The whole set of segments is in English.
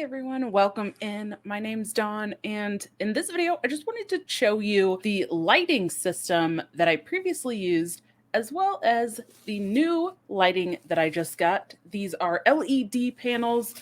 Hey everyone, welcome in. My name's Dawn, and in this video, I just wanted to show you the lighting system that I previously used, as well as the new lighting that I just got. These are LED panels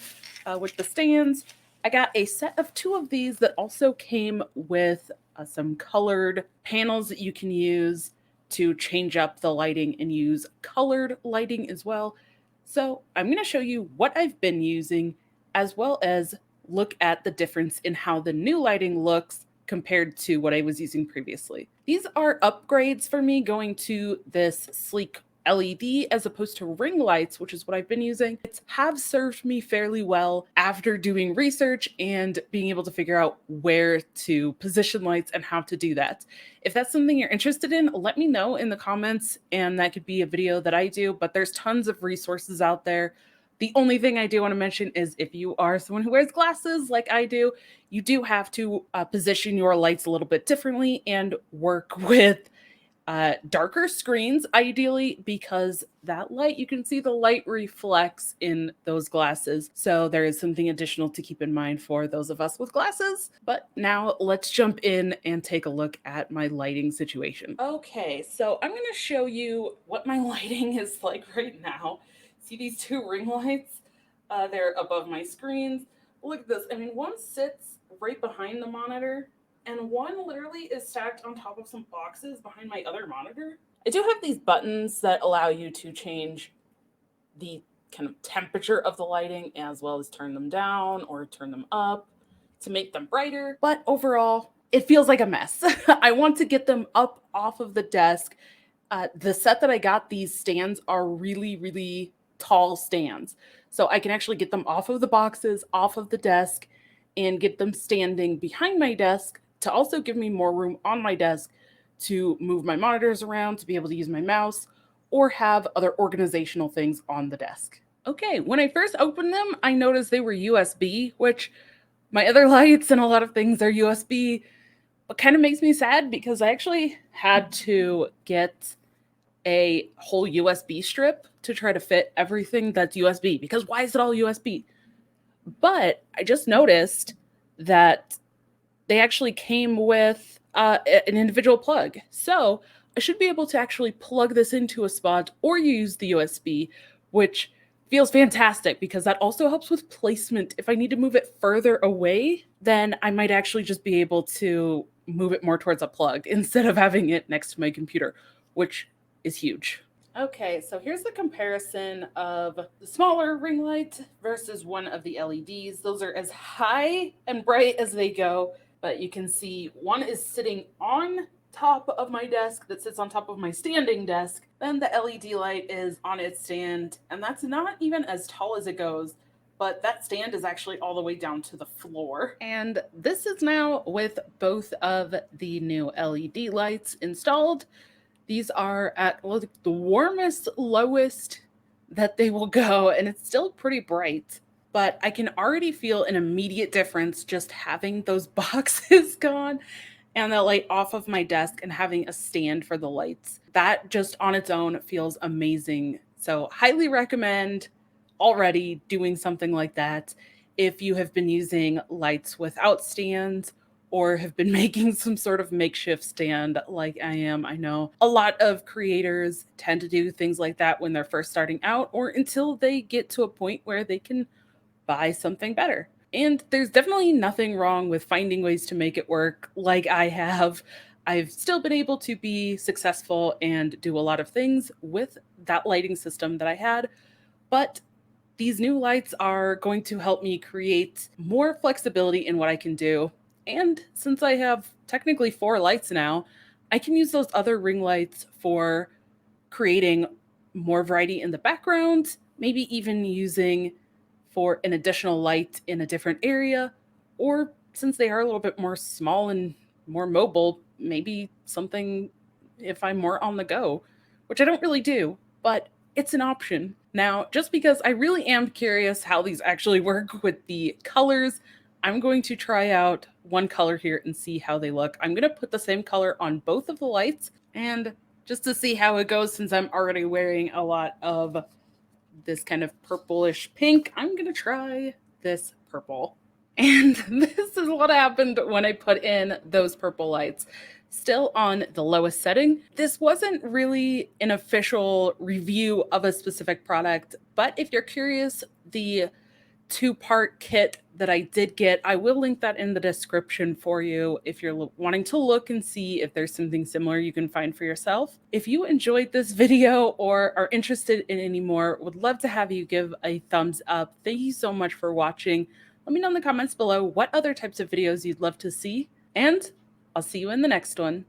with the stands. I got a set of two of these that also came with some colored panels that you can use to change up the lighting and use colored lighting as well. So I'm going to show you what I've been using as well as look at the difference in how the new lighting looks compared to what I was using previously. These are upgrades for me going to this sleek LED as opposed to ring lights, which is what I've been using. It have served me fairly well after doing research and being able to figure out where to position lights and how to do that. If that's something you're interested in, let me know in the comments, and that could be a video that I do, but there's tons of resources out there. The only thing I do want to mention is if you are someone who wears glasses like I do, you do have to position your lights a little bit differently and work with darker screens, ideally, because that light, you can see the light reflects in those glasses. So there is something additional to keep in mind for those of us with glasses. But now let's jump in and take a look at my lighting situation. Okay, so I'm going to show you what my lighting is like right now. See these two ring lights? They're above my screens. Look at this. I mean, one sits right behind the monitor, and one literally is stacked on top of some boxes behind my other monitor. I do have these buttons that allow you to change the kind of temperature of the lighting as well as turn them down or turn them up to make them brighter. But overall, it feels like a mess. I want to get them up off of the desk. The set that I got, these stands are really, really tall stands. So I can actually get them off of the boxes, off of the desk, and get them standing behind my desk to also give me more room on my desk to move my monitors around, to be able to use my mouse, or have other organizational things on the desk. Okay, when I first opened them, I noticed they were USB, which my other lights and a lot of things are USB, but kind of makes me sad because I actually had to get a whole USB strip to try to fit everything that's USB, because why is it all USB? But I just noticed that they actually came with an individual plug. So I should be able to actually plug this into a spot or use the USB, which feels fantastic because that also helps with placement. If I need to move it further away, then I might actually just be able to move it more towards a plug instead of having it next to my computer, which is huge. Okay, so here's the comparison of the smaller ring light versus one of the LEDs. Those are as high and bright as they go, but you can see one is sitting on top of my desk that sits on top of my standing desk. Then the LED light is on its stand, and that's not even as tall as it goes, but that stand is actually all the way down to the floor. And this is now with both of the new LED lights installed. These are at the warmest, lowest that they will go, and it's still pretty bright. But I can already feel an immediate difference just having those boxes gone and the light off of my desk and having a stand for the lights. That just on its own feels amazing. So highly recommend already doing something like that if you have been using lights without stands or have been making some sort of makeshift stand like I am. I know a lot of creators tend to do things like that when they're first starting out or until they get to a point where they can buy something better. And there's definitely nothing wrong with finding ways to make it work like I have. I've still been able to be successful and do a lot of things with that lighting system that I had, but these new lights are going to help me create more flexibility in what I can do. And since I have technically 4 lights now, I can use those other ring lights for creating more variety in the background, maybe even using for an additional light in a different area, or since they are a little bit more small and more mobile, maybe something if I'm more on the go, which I don't really do, but it's an option. Now, just because I really am curious how these actually work with the colors, I'm going to try out one color here and see how they look. I'm going to put the same color on both of the lights, and just to see how it goes, since I'm already wearing a lot of this kind of purplish pink, I'm going to try this purple. And this is what happened when I put in those purple lights. Still on the lowest setting. This wasn't really an official review of a specific product, but if you're curious, the two-part kit that I did get, I will link that in the description for you if you're wanting to look and see if there's something similar you can find for yourself. If you enjoyed this video or are interested in any more, would love to have you give a thumbs up. Thank you so much for watching. Let me know in the comments below what other types of videos you'd love to see, and I'll see you in the next one.